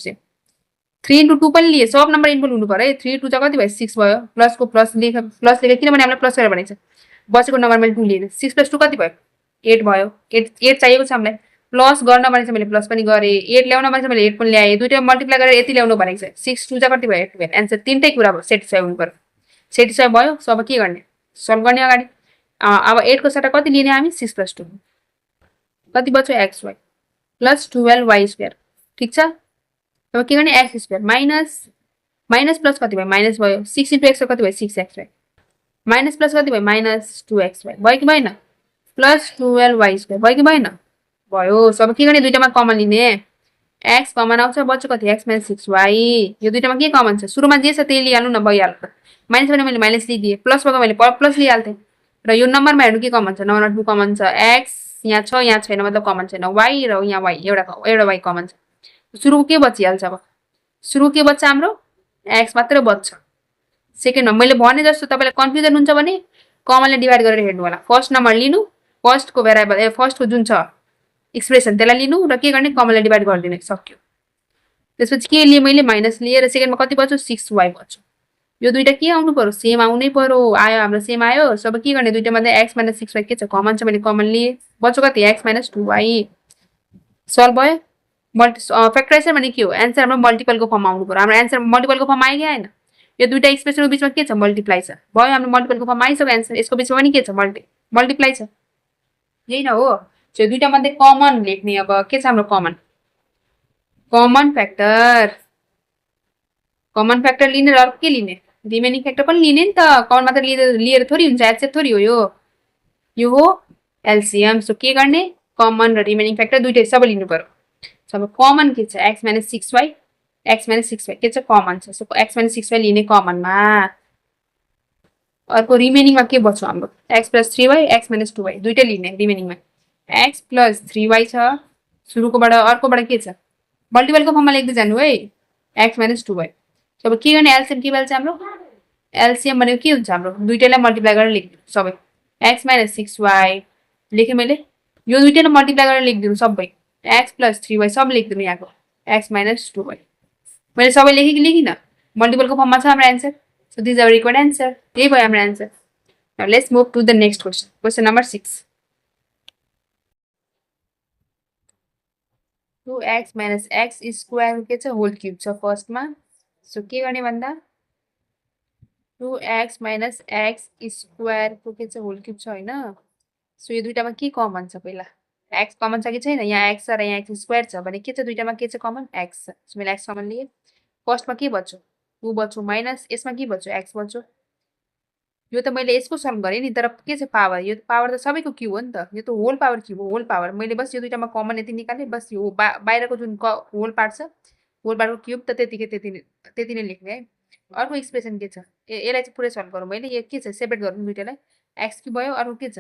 3 × 2 पनि लिए सब नम्बर इन्भल्भ हुनु पर्यो है 3 2 कति भयो 6 भयो प्लसको प्लस लेखेँ किनभने हामीलाई प्लस गरेर भनेको छ बसेको नम्बर मैले 2 लिएँ 6 + 2 कति भयो 8 भयो 8 चाहिएको छ हामीलाई प्लस गर्न भनेको छ मैले प्लस पनि गरेँ 8 ल्याउन भनेको छ मैले 8 पनि ल्याएँ दुईटा मल्टिप्लाई गरेर यति ल्याउनु भनेको छ 6 2 कति भयो 12 एन्सर तीनटै कुरा भयो सेटिस्फाई हुनु पर्यो सेटिस्फाई भयो सो अब के गर्ने सल्भ गर्ने अगाडि अब 8 को सट्टा कति लिने हामी 6 + 2 कति बच्यो xy प्लस 12y स्क्वायर ठिक छ अब के गर्ने एक्स स्क्वायर माइनस प्लस कति भयो माइनस भयो 6 × x कति भयो 6xy माइनस प्लस कति भयो माइनस 2xy भयो कि भएन प्लस 12y स्क्वायर भयो कि भएन भयो सो अब के गर्ने दुईटामा कमन लिने एक्स कमन आउँछ बच्यो कति एक्स माइनस 6y यो दुईटामा के कमन छ सुरुमा जे छ त्यही लिइहाल्नु न भइहाल्छ त माइनस भने मैले माइनस लिइदिएँ प्लस भएको मैले प्लस लिइहाल्थेँ र यो नम्बरमा हेर्नु के कमन छ नम्बरमा 2 कमन छ एक्स यहाँ छ यहाँ छैन मतलब कमन छैन y र यहाँ y एउटा y कमन छ सुरुको के बचिहाल्छ अब सुरु के बच्छ हाम्रो एक्स मात्रै बच्छ सेकेन्डमा मैले भने जस्तो तपाईँलाई कन्फ्युजन हुन्छ भने कमनले डिभाइड गरेर हेर्नु होला फर्स्ट नम्बर लिनु फर्स्टको भेरिएबल फर्स्टको जुन छ एक्सप्रेसन त्यसलाई लिनु र के गर्ने कमनले डिभाइड गरिदिनु सक्यो त्यसपछि के लिएँ मैले माइनस लिएँ र सेकेन्डमा कति बच्यो 6y बच्यो यो दुईटा के आउनु पर्यो सेम आउनै पर्यो आयो हाम्रो सेम आयो सो अब के गर्ने दुईटा मध्ये x - 6y के छ कमन छ मैले कमन लिएँ बच्यो कति x - 2y सल्भ भयो फ्याक्टराइजेसन भने के हो एन्सर हाम्रो मल्टिपलको फर्ममा आउनु पर्यो हाम्रो एन्सर मल्टिपलको फर्ममा आयो कि आएन यो दुईटा एक्सप्रेसनको बिचमा के छ मल्टिप्लाई छ भयो हाम्रो मल्टिपलको फर्ममा आइसक्यो एन्सर यसको बिचमा पनि के छ मल्टिप्लाई छ यही न हो सो दुईटा मध्ये कमन लेख्ने अब के छ हाम्रो कमन फ्याक्टर लिने र अर्को के लिने रिमेनिङ फ्याक्टर पनि लिने नि त कमन मात्र लिएर थोरै हुन्छ एचएफ थोरै हो यो हो एलसीएम सो के गर्ने कमन र रिमेनिङ फ्याक्टर दुईटै सबै लिनु पर्यो सो अब कमन के छ x - 6y के छ कमन छ सो x - 6y लिने कमनमा अर्को रिमेनिङमा के बच्यो हाम्रो x + 3y x - 2y दुईटै लिने रिमेनिङमा x + 3y छ सुरुकोबाट अर्कोबाट के छ मल्टिपलको फर्ममा लेख्दै जानु है x - 2y सो अब के गर्ने एलसीएम के भन्छ हाम्रो एलसीएम भनेको के हुन्छ हाम्रो दुईटैलाई मल्टिप्लाई गरेर लेख्दिनु सबै x - 6y लेखेँ मैले यो दुईटैलाई मल्टिप्लाई गरेर लेख्दिनु सबै x + 3y सब लेख्दिनु यहाँको x - 2y मैले सबै लेखेँ कि लेखिनँ मल्टिपलको फर्ममा छ हाम्रो answer so these our required answer त्यही भयो हाम्रो answer now let's move to the next question number 6 2x - x square के छ होल क्युब छ फर्स्टमा सो के गर्ने भन्दा 2x माइनस एक्स स्क्वायरको के छ होल क्युब छ होइन। सो यो दुइटामा के कमन छ पहिला? एक्स कमन छ कि छैन? यहाँ एक्स छ र यहाँ एक्स स्क्वायर छ भने के छ दुइटामा के छ कमन? एक्स छ। सो मैले एक्स कमन लिएँ। फर्स्टमा के बच्यो? 2 बच्यो माइनस यसमा के बच्यो? एक्स बच्यो। यो त मैले यसको सल्भ गरेँ नि तर के छ पावर? यो पावर त सबैको क्युब हो नि त। यो त होल पावर क्युब हो, होल पावर। मैले बस यो दुइटामा कमन यति निकालेँ बस यो बाहिरको जुन होल पार्ट छ होल पार्टको क्युब त त्यति नै लेख्ने है। अर्को एक्सप्रेसन के छ? यसलाई चाहिँ पुरै सल्भ गरौँ मैले। यो के छ? सेपरेट गरौँ दुइटालाई। एक्स क्युब भयो अर्को के छ?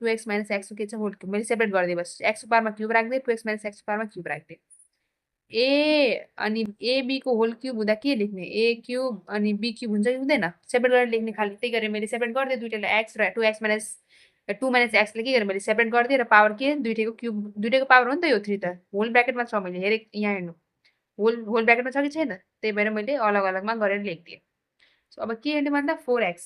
2x माइनस एक्सको के छ होल क्युब। मैले सेपरेट गरिदिएँ बस। एक्सको पावरमा क्युब राख्दै 2x माइनस एक्सको पावरमा क्युब राख्दै। अनि एबीको होल क्युब हुँदा के लेख्ने? ए क्युब अनि बी क्युब हुन्छ कि हुँदैन? सेपरेट गरेर लेख्ने खालि। त्यही गरेर मैले सेपरेट गरिदिएँ दुइटालाई एक्स र 2x माइनस 2 माइनस एक्सले के गरेँ मैले सेपरेट गरिदिएँ र पावर के? दुइटैको क्युब दुइटैको पावर हो नि त यो 3 त। होल ब्राकेटमा छ मैले हेरेँ यहाँ हेर्नु। होल ब्राकेटमा छ कि छैन? त्यही भएर मैले अलग अलगमा गरेर लेखिदिएँ। सो अब के हेर्ने भन्दा 4x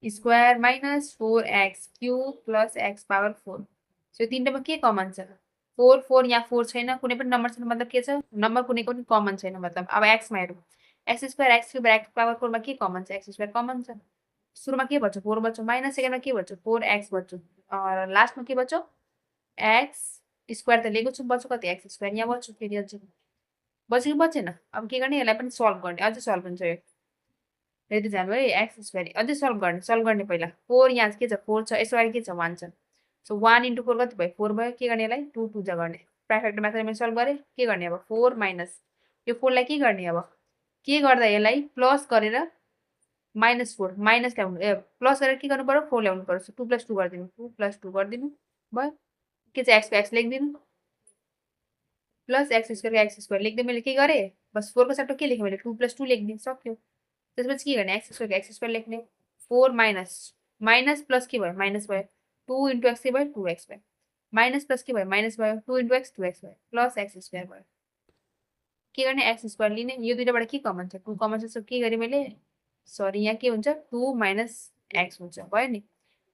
square minus 4x cube plus x power 4। So तिनटामा के कमन छ? 4 4 यहाँ 4 छैन। कुनै पनि नम्बर छैन मतलब के छ? नम्बर कुनै पनि कमन छैन मतलब। अब एक्समा हेरौँ। X square x cube x power 4 मा के कमन छ? एक्स स्क्वायर कमन छ। सुरुमा के बच्यो? 4 बच्यो माइनस सेकेन्डमा के बच्यो? 4x बच्यो। लास्टमा के बच्यो? एक्स स्क्वायर त लिएको छु बच्यो कति? एक्स स्क्वायर यहाँ बच्यो फेरि अझै। बच्यो कि बचेन? अब के गर्ने? यसलाई पनि सल्भ गर्ने। अझै सल्भ हुन्छ यो। फेरि जानु है एक्स स्क्वायर अझै सल्भ गर्ने पहिला। 4 यहाँ के छ? 4 छ। यसको लागि के छ? 1 छ। सो 1 × 4 कति भयो? 4 भयो। के गर्ने यसलाई? 2 2 जा गर्ने। प्राइम फ्याक्टर मेथडले मैले सल्भ गरेँ। के गर्ने अब? 4 माइनस यो 4 लाई के गर्ने अब? के गर्दा यसलाई प्लस गरेर -4 माइनस ल्याउनु प्लस गरेर के गर्नु पर्यो? 4 ल्याउनु पर्यो। सो 2 + 2 गरिदिनु। 2 + 2 गरिदिनु। भयो। के छ? एक्सको एक्स लेखिदिनु प्लस एक्स स्क्वायरको एक्स स्क्वायर लेख्दै मैले के गरेँ? बस 4 को सट्टा के लेखेँ मैले? 2 + 2 लेखिदिएँ सक्यो। त्यसपछि के गर्ने? एक्स स्क्वायरको एक्स स्क्वायर लेख्ने। 4 माइनस प्लस के भयो? माइनस भयो। 2 × एक्स के भयो? 2x भयो। माइनस प्लस के भयो? माइनस भयो। 2 × एक्स 2x भयो प्लस एक्स स्क्वायर भयो। के गर्ने? एक्स स्क्वायर लिने। यो दुइटाबाट के कमन छ? 2 कमन छ। सो के गरेँ मैले? सरी यहाँ के हुन्छ? 2 माइनस एक्स हुन्छ। भयो नि?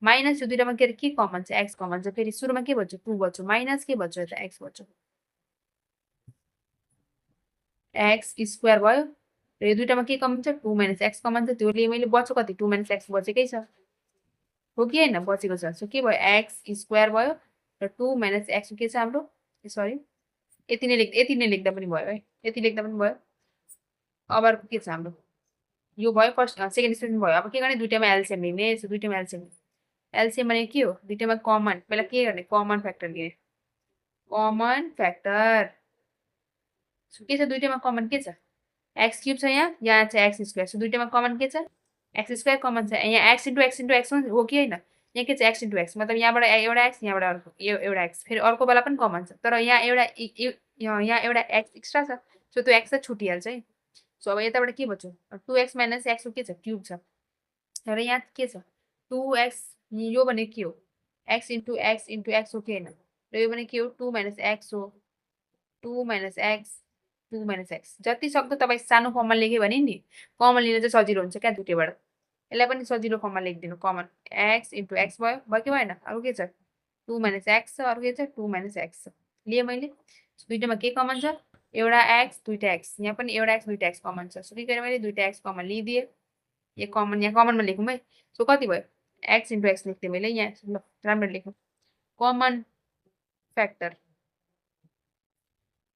माइनस यो दुइटामा के कमन छ? एक्स कमन छ। फेरि सुरुमा के बच्यो? 2 बच्यो माइनस के बच्यो? यता एक्स बच्यो। एक्स स्क्वायर भयो र यो दुइटामा के कमन छ? 2 माइनस एक्स कमन छ। त्यसले मैले बच्यो कति? 2 माइनस एक्स बचेकै छ। हो कि होइन? बचेको छ। सो के भयो? एक्स स्क्वायर भयो र 2 माइनस एक्स के छ हाम्रो? सरी यति नै लेख्दा पनि भयो है। यति लेख्दा पनि भयो। अब अर्को के छ हाम्रो? यो भयो फर्स्ट सेकेन्ड स्टेटमेन्ट भयो। अब के गर्ने? दुइटामा एलसिएम लिने। सो दुइटामा एलसिएम एलसिएम भने के हो? दुइटामा कमन पहिला के गर्ने? कमन फ्याक्टर लिने। कमन फ्याक्टर सो के छ? दुइटामा कमन के छ? एक्स क्युब छ यहाँ छ एक्स स्क्वायर। सो दुइटामा कमन के छ? एक्स स्क्वायर कमन छ। यहाँ एक्स × एक्स हो कि होइन? यहाँ के छ? एक्स × एक्स मतलब यहाँबाट एउटा एक्स यहाँबाट अर्को एउटा एक्स फेरि अर्को बेला पनि कमन छ। तर यहाँ एउटा एक्स एक्स्ट्रा छ। सो त्यो एक्स त छुटिहाल्छ है। सो अब यताबाट के बच्यो? 2x माइनस एक्सको के छ? क्युब छ। र यहाँ के छ? 2x यो भने के हो? x × x हो कि होइन? र यो भने के हो? 2 माइनस एक्स हो। 2 माइनस एक्स जति सक्दो तपाईँ सानो फर्ममा लेख्यो भने नि कमन लिन चाहिँ सजिलो हुन्छ क्या दुइटैबाट। यसलाई पनि सजिलो फर्ममा लेखिदिनु कमन x × x भयो कि भएन? अर्को के छ? 2 माइनस एक्स छ। अर्को के छ? 2 माइनस एक्स छ। लिएँ मैले। दुइटामा के कमन छ? एउटा एक्स दुइटा एक्स। यहाँ पनि एउटा एक्स दुइटा एक्स कमन छ। सो के गरेँ मैले? दुइटा एक्स कमन लिइदिएँ। यहाँ कमनमा लेखौँ है। सो कति भयो? एक्स × एक्स लेख्थेँ मैले यहाँ। ल राम्ररी लेखौँ। कमन फ्याक्टर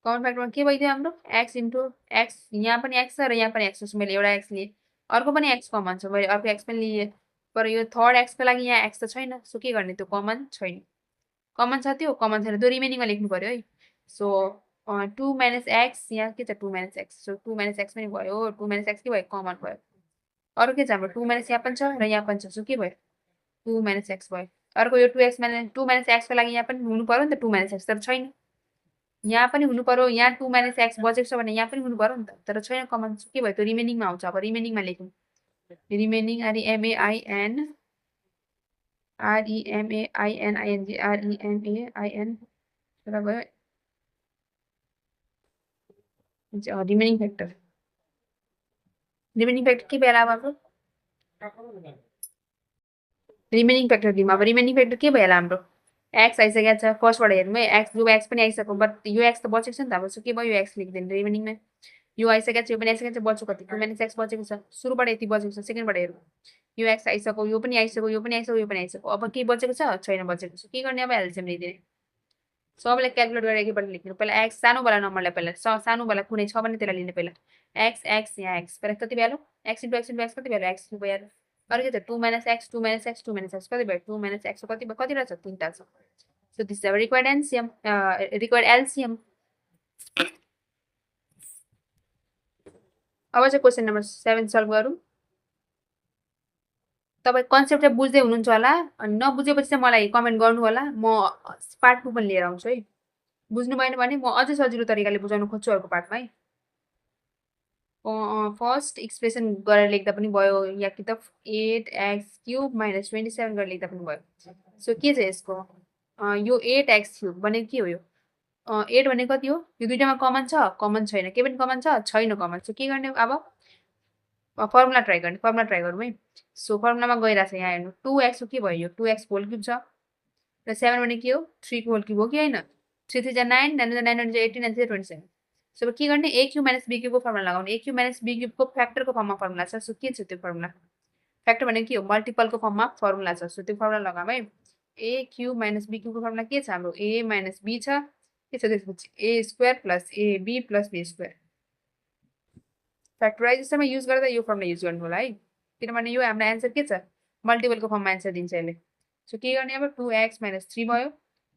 कमन फ्याक्टरमा के भइदियो हाम्रो? एक्स × एक्स यहाँ पनि एक्स छ र यहाँ पनि एक्स छ। मैले एउटा एक्स लिएँ। अर्को पनि एक्स कमन छ। मैले अर्को एक्स पनि लिएँ। तर यो थर्ड एक्सको लागि यहाँ एक्स त छैन। सो के गर्ने? त्यो कमन छैन। कमन छ त्यो कमन छैन त्यो रिमेनिङमा लेख्नु पर्यो है। सो 2 माइनस एक्स यहाँ के छ? 2 minus x. So 2 minus x पनि भयो। 2 माइनस एक्स के भयो? कमन भयो। अर्को के छ हाम्रो? 2 माइनस यहाँ पनि छ र यहाँ पनि छ। सो के भयो? 2 माइनस एक्स भयो। अर्को यो 2 माइनस एक्सको लागि यहाँ पनि हुनु पर्यो नि त 2 माइनस एक्स तर छैन। यहाँ पनि हुनु पर्यो। यहाँ 2 माइनस एक्स बचेको छ भने यहाँ पनि हुनु पर्यो नि त तर छैन कमन। के भयो? त्यो रिमेनिङमा आउँछ। अब रिमेनिङमा लेखौँ। रिमेनिङ भयो रिमेनिङ फ्याक्टर के भयो अब हाम्रो? रिमेनिङ फ्याक्टर दिउँ। अब रिमेनिङ फ्याक्टर के भयो हाम्रो? एक्स आइसकेको छ। फर्स्टबाट हेरौँ है। एक्स पनि आइसक्यो बट यो एक्स त बचेको छ नि त। अब सो के भयो? यो एक्स लेखिदिनु रिमेनिङमा। यो आइसकेको छ यो पनि आइसकेको छ बच्यो कति 2 - x बचेको छ सुरुबाट यति बचेको छ सेकेन्डबाट हेरौँ यो x आइसक्यो यो पनि आइसक्यो यो पनि आइसक्यो यो पनि आइसक्यो अब के बचेको छ छैन बचेको छ के गर्ने अब एलसिएम लिदिने सबैलाई क्याल्कुलेट गरेर एकैपल्ट लेख्नु पहिला x सानोवाला नम्बरलाई पहिला सानोवाला कुनै छ भने त्यसलाई लिने पहिला x यहाँ x पहिला कति भ्यालु x * x * x कति भ्यालु x भयो यार अरु के छ 2 - x 2 - x 2 - x कति भयो 2 - x कति रहेछ 3टा छ so this is our required LCM अब चाहिँ क्वेशन नम्बर 7 सल्भ गरौँ तपाईँ कन्सेप्ट चाहिँ बुझ्दै हुनुहुन्छ होला अनि नबुझेपछि चाहिँ मलाई कमेन्ट गर्नु होला म पार्ट 2 पनि लिएर आउँछु है बुझ्नु भएन भने म अझै सजिलो तरिकाले बुझाउन खोज्छु अर्को पार्टमा है फर्स्ट एक्सप्रेसन गरेर लेख्दा पनि भयो या कि त 8x³ - 27 गरेर लेख्दा पनि भयो सो के छ यसको यो 8x³ भनेको के हो यो 8 भनेको कति हो यो दुईटामा कमन छ कमन छैन के पनि कमन छ छैन कमन सो के गर्ने अब फर्मुला ट्राई गरौँ है सो फर्मुलामा गइरहेछ यहाँ हेर्नु 2x के भयो यो 2x होल क्युब छ र 7 भनेको के हो 3 को होल क्युब हो कि होइन 3 3 जा 9 9 जा 9 18 9 27 सो अब के गर्ने a³ - b³ को फर्मुला लगाउने a³ - b³ को फ्याक्टरको फर्ममा फर्मुला छ सो के छ त्यो फर्मुला फ्याक्टर भनेको के हो मल्टिपलको फर्ममा फर्मुला छ सो त्यो फर्मुला लगाऊँ है a³ - b³ को फर्मुला के छ हाम्रो a - b छ के छ त्यसपछि a² + ab + b². फ्याक्टराइजेसनमा युज गर्दा यो फर्मुला युज गर्नु होला है किनभने यो हाम्रो एन्सर के छ मल्टिपलको फर्ममा एन्सर दिन्छ यसले सो के गर्ने अब 2x - 3 भयो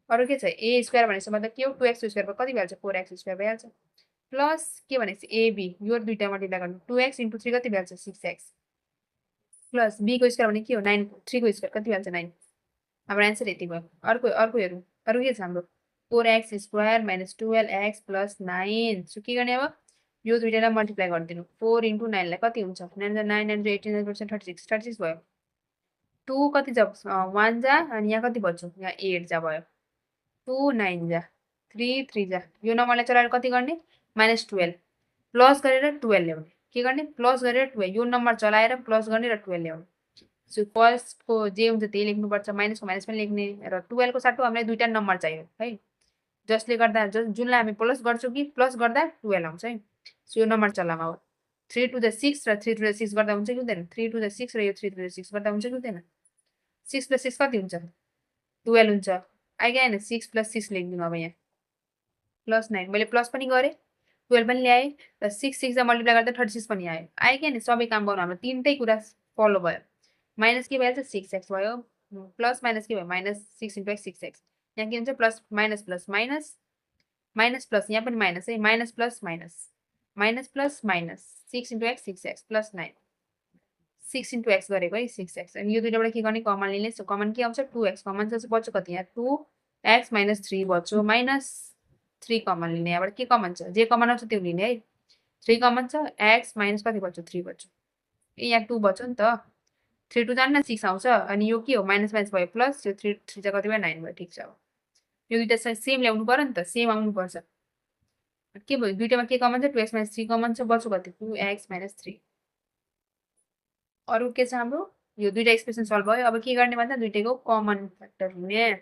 अरु के छ a² भनेपछि मतलब के हो 2x² कति भइहाल्छ 4x² भइहाल्छ प्लस के भनेपछि ab यो दुईटा मल्टिप्लाई गर्नु 2x * 3 कति भइहाल्छ 6x प्लस b को स्क्वायर भनेको के हो 9 3 को स्क्वायर कति भइहाल्छ 9 हाम्रो एन्सर यति भयो अर्को हेरौँ अरु के छ हाम्रो 4x² - 12x + 9 सो के गर्ने अब यो दुईटालाई मल्टिप्लाई गरिदिनु 4 * 9 लाई कति हुन्छ 9 जा 9 9 18 36 36 भयो 2 कति जा 1 जा अनि यहाँ कति बच्यो यहाँ 8 जा भयो 2 9 जा 3 3 जा यो नम्बरलाई चलाएर कति गर्ने -12 प्लस गरेर 12 ल्याउने के गर्ने प्लस गरेर 12 यो नम्बर चलाएर प्लस गर्ने र 12 ल्याउने सो प्लसको जे हुन्छ त्यही लेख्नुपर्छ माइनसको माइनस पनि लेख्ने र 12 को साथमा हामीलाई दुईटा नम्बर चाहियो है जसले गर्दा जुनलाई हामी प्लस गर्छौँ कि प्लस गर्दा 12 आउँछ है सो यो नम्बर चलाम अब 3 to the 6 र 3 to the 6 गर्दा हुन्छ कि हुँदैन 3 to the 6 र यो 3 to the 6 गर्दा हुन्छ कि हुँदैन 6 + 6 कति हुन्छ 12 हुन्छ आइगयो हैन 6 + 6 लेख्दिनु अब यहाँ +9 मैले प्लस पनि गरे 12 पनि ल्याएँ र 6 6 जा मल्टिप्लाई गर्दा 36 पनि आयो आइगयो हैन सबै काम गर्नु हाम्रो तीनटै कुरा फलो भयो माइनस के भइहाल्छ 6x भयो प्लस माइनस के भयो -6 * x 6x यहाँ के हुन्छ plus minus plus minus minus plus यहाँ पनि माइनस है minus plus minus plus minus 6 * x 6x + 9 6 * x गरेको है 6x अनि यो दुईटाबाट के गर्ने कमन लिने सो कमन के आउँछ 2x कमन छ बच्यो कति यहाँ 2x - 3 बच्यो -3 कमन लिने यहाँबाट के कमन छ जे कमन आउँछ त्यो लिने है 3 कमन छ x - कति बच्यो 3 बच्यो ए यहाँ 2 बच्यो नि त 3 2 जान्न 6 आउँछ अनि यो के हो माइनस माइनस भयो प्लस यो 3 3 चाहिँ कति भयो 9 भयो ठिक छ अब यो दुईटा सेम ल्याउनु पर्यो नि त सेम आउनु पर्छ के भयो दुईटामा के कमन छ 2x - 3 कमन छ बच्यो कति 2x - 3 अरु के छ हाम्रो यो दुईटा एक्सप्रेसन सल्भ भयो अब के गर्ने भन्दा दुईटैको कमन फ्याक्टर लिने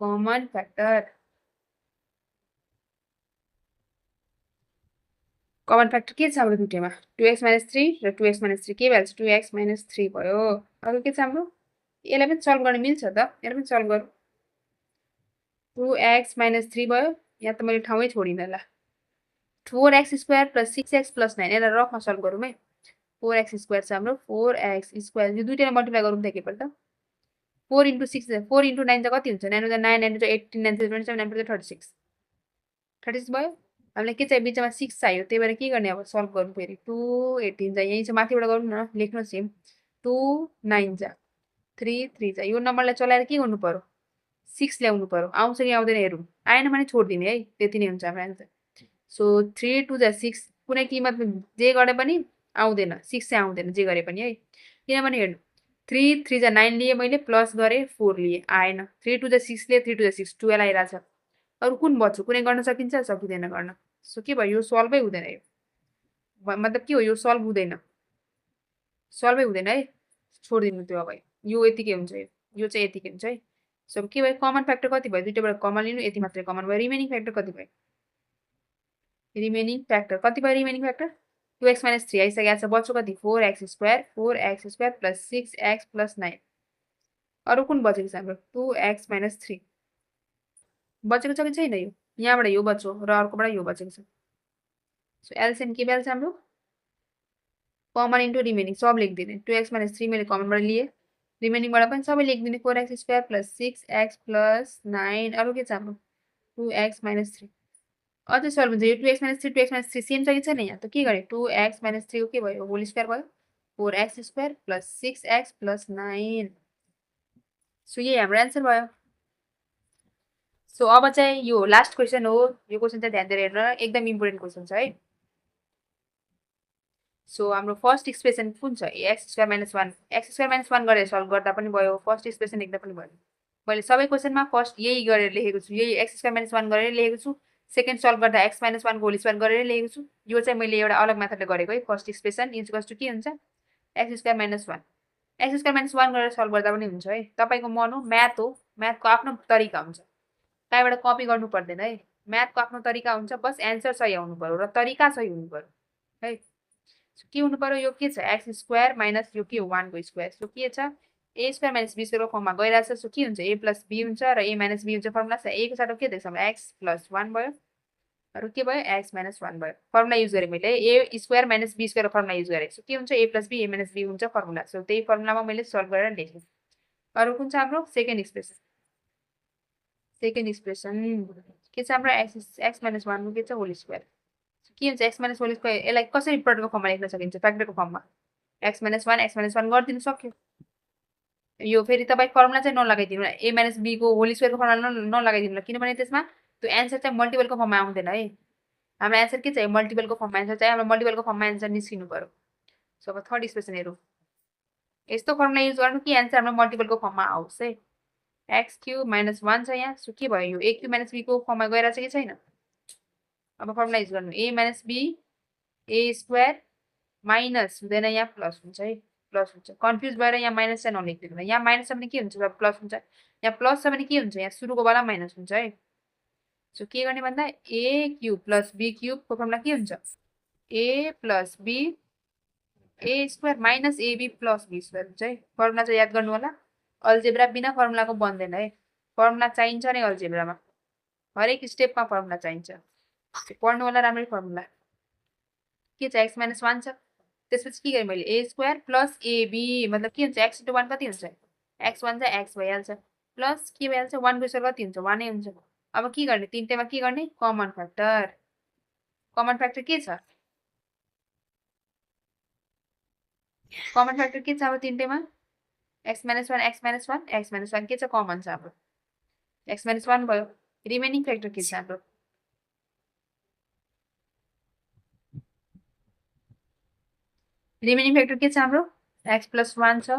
कमन फ्याक्टर के छ हाम्रो दुईटैमा 2x - 3 र 2x - 3 के भइहाल्छ 2x - 3 भयो अरु के छ हाम्रो यसलाई पनि सल्भ गर्न मिल्छ त यसलाई पनि सल्भ गरौँ 2x - 3 भयो यहाँ त मैले ठाउँै छोडिन ल 4x² + 6x + 9 यसलाई रफमा सल्भ गरौँ है 4x² छ हाम्रो 4x² यो दुईटाले मल्टिप्लाई गरौँ त एकैपल्ट 4 * 6 4 * 9 चाहिँ कति हुन्छ 9 जा 9 9 जा 18 9 जा 27 9 जा 36 36 भयो हामीलाई के चाहियो बिचमा 6 चाहियो त्यही भएर के गर्ने अब सल्भ गर्नु फेरि 2 18 जा यही छ माथिबाट गरौँ न लेख्नु सेम 2 9 जा 3 3 जा यो नम्बरलाई चलाएर के गर्नु पर्यो 6 ल्याउनु पर्यो आउँछ कि आउँदैन हेरौँ आएन भने छोड्दिने है त्यति नै हुन्छ हाम्रो एन्सर सो 3 2 जा 6 कुनै किमत जे गरे पनि आउँदैन 6 चाहिँ आउँदैन जे गरे पनि है किनभने हेर्नु 3 3 जा 9 लिए मैले प्लस गरे 4 लिए आएन 3 2 जा 6 लिए 3 2 जा 6 12 आइरहेछ अरु कुन बच्यो कुनै गर्न सकिन्छ सकिँदैन गर्न सो के भयो यो सल्भै हुँदैन यो मतलब के हो यो सल्भै हुँदैन है छोडिदिनु त्यो अब यो यतिकै हुन्छ यो चाहिँ यतिकै हुन्छ है सो के भयो कमन फ्याक्टर कति भयो दुईटाबाट कमन लिनु यति मात्रै कमन भयो रिमेनिङ फ्याक्टर कति भयो रिमेनिङ फ्याक्टर कति भयो रिमेनिङ फ्याक्टर 2x - 3 आइसकेको छ बच्यो कति 4x square plus 6x plus 9 अरू कुन बचेको छ हाम्रो 2x - 3 बचेको छ कि छैन यो यहाँबाट यो बच्यो र अर्कोबाट यो बचेको छ सो एलसीएम के भइहाल्छ हाम्रो कमन इन्टु रिमेनिङ सब लेखिदिने 2x - 3 मैले कमनबाट लिएँ रिमेनिङबाट पनि सबै लेखिदिने 4x square plus 6x plus 9 अरू के छ हाम्रो 2x - 3 अझै सल्भ हुन्छ यो 2x - 3 2x - 3 सेम छ कि छैन यहाँ त के गरेँ 2x - 3 को के भयो होल स्क्वायर भयो 4x square plus 6x plus 9 so यही हाम्रो एन्सर भयो सो अब चाहिँ यो लास्ट क्वेसन हो यो क्वेसन चाहिँ ध्यान दिएर हेर्नु एकदम इम्पोर्टेन्ट क्वेसन छ है सो हाम्रो फर्स्ट एक्सप्रेसन कुन छ x square minus 1 x square minus 1 गरेर सल्भ गर्दा पनि भयो फर्स्ट एक्सप्रेसन लेख्दा पनि भयो मैले सबै क्वेसनमा फर्स्ट यही गरेर लेखेको छु यही x स्क्वायर माइनस 1 गरेर लेखेको छु सेकेन्ड सल्भ गर्दा x माइनस 1 को होल स्क्वायर गरेर लेखेको छु यो चाहिँ मैले एउटा अलग मेथडले गरेको है फर्स्ट एक्सप्रेसन इक्वल्स टु के हुन्छ x square minus 1 x square minus 1 गरेर सल्भ गर्दा पनि हुन्छ है तपाईँको मन हो म्याथको आफ्नो तरिका हुन्छ कहीँबाट कपी गर्नु पर्दैन है म्याथको आफ्नो तरिका हुन्छ बस एन्सर सही आउनु पर्यो र तरिका सही हुनु पर्यो है के हुनु पर्यो यो के छ एक्स स्क्वायर माइनस यो के हो 1 को स्क्वायर सो के छ ए स्क्वायर माइनस बी स्क्वायरको फर्ममा गइरहेछ सो के हुन्छ ए प्लस बी हुन्छ र ए माइनस बी हुन्छ फर्मुला छ ए को साटो के देख्छ हाम्रो एक्स प्लस 1 भयो अरू के भयो एक्स माइनस 1 भयो फर्मुला युज गरेँ मैले ए स्क्वायर माइनस बी स्क्वायरको फर्मुला युज गरेँ सो के हुन्छ a plus b a minus b हुन्छ फर्मुला सो त्यही फर्मुलामा मैले सल्भ गरेर लेखेँ अरू कुन छ हाम्रो सेकेन्ड एक्सप्रेसन के छ हाम्रो एक्स माइनस 1 को के छ होल स्क्वायर के हुन्छ एक्स माइनस होल स्क्वायर यसलाई कसरी प्रडक्टको फर्ममा लेख्न सकिन्छ फ्याक्टरको फर्ममा एक्स माइनस 1 गरिदिनु सक्यो यो फेरि तपाईँ फर्मुला चाहिँ नलगाइदिनु ए माइनस बीको होल स्क्वायरको फर्मुला नलगाइदिनु किनभने त्यसमा त्यो एन्सर चाहिँ मल्टिपलको फर्ममा आउँदैन है हाम्रो एन्सर के चाहिँ मल्टिपलको फर्ममा एन्सर चाहिँ हाम्रो मल्टिपलको फर्ममा एन्सर निस्किनु पर्यो सो अब थर्ड एक्सप्रेसन हेरौँ यस्तो फर्मुला युज गर्नु कि एन्सर हाम्रो मल्टिपलको फर्ममा आओस् है एक्स क्यू माइनस 1 छ यहाँ सो के भयो यो ए क्यू माइनस बीको फर्ममा गइरहेछ कि छैन अब फर्मुला युज गर्नु a minus b a square minus हुँदैन यहाँ प्लस हुन्छ है प्लस हुन्छ कन्फ्युज भएर यहाँ माइनस चाहिँ नलेखिदिनु यहाँ माइनस छ भने के हुन्छ प्लस हुन्छ यहाँ प्लस छ भने के हुन्छ यहाँ सुरुको बेला माइनस हुन्छ है सो के गर्ने भन्दा ए क्युब प्लस बी क्युबको फर्मुला के हुन्छ a plus b a square minus ab plus b square हुन्छ है फर्मुला चाहिँ याद गर्नु होला अल्जेब्रा बिना फर्मुलाको बन्दैन है फर्मुला चाहिन्छ नै अल्जेब्रामा हरेक स्टेपमा फर्मुला चाहिन्छ पढ्नु होला राम्ररी फर्मुला के छ एक्स माइनस 1 छ त्यसपछि के गरेँ मैले ए स्क्वायर प्लस एबी मतलब के हुन्छ एक्स इन्टु 1 कति हुन्छ एक्स 1 चाहिँ एक्स भइहाल्छ प्लस के भइहाल्छ 1 को स्क्वायर कति हुन्छ 1 नै हुन्छ अब के गर्ने तिनटैमा के गर्ने कमन फ्याक्टर के छ कमन फ्याक्टर के छ अब तिनटैमा एक्स माइनस 1 के छ कमन छ अब एक्स माइनस 1 भयो रिमेनिङ फ्याक्टर के छ हाम्रो रिमेनिङ फ्याक्टर के छ हाम्रो एक्स प्लस 1 छ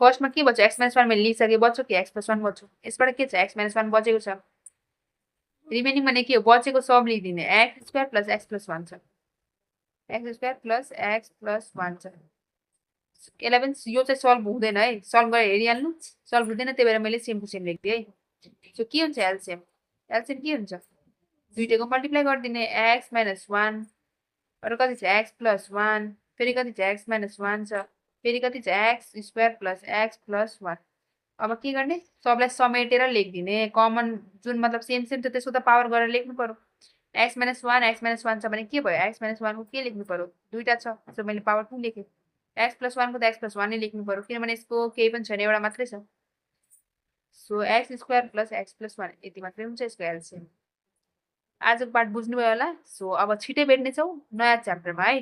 फर्स्टमा के बच्यो एक्स माइनस 1 मैले लिइसकेँ बच्यो कि एक्स प्लस 1 बच्यो यसबाट के छ एक्स माइनस 1 बचेको छ रिमेनिङ भने के हो बचेको सब लिइदिने x square plus x plus 1 छ x square plus x plus 1 छ यसलाई पनि यो चाहिँ सल्भ हुँदैन है सल्भ गरेर हेरिहाल्नु सल्भ हुँदैन त्यही भएर मैले सेम टु सेम लेखिदिएँ है सो के हुन्छ एलसिएम के हुन्छ दुईटैको मल्टिप्लाई गरिदिने एक्स माइनस 1 अरू कति छ एक्स प्लस 1 फेरि कति छ एक्स माइनस 1 छ फेरि कति छ x square plus x plus 1 अब के गर्ने सबलाई समेटेर लेखिदिने कमन जुन मतलब सेम छ त्यसको त पावर गरेर लेख्नु पर्यो एक्स माइनस 1 छ भने के भयो एक्स माइनस 1 को के लेख्नु पर्यो दुईटा छ सो मैले पावर 2 लेखेँ एक्स प्लस 1 को त एक्स प्लस 1 नै लेख्नु पर्यो किनभने यसको केही पनि छैन एउटा मात्रै छ so x square plus x plus 1 यति मात्रै हुन्छ यसको एलसिएम आजको पार्ट बुझ्नुभयो होला सो अब छिटै भेट्नेछौँ नयाँ च्याप्टरमा है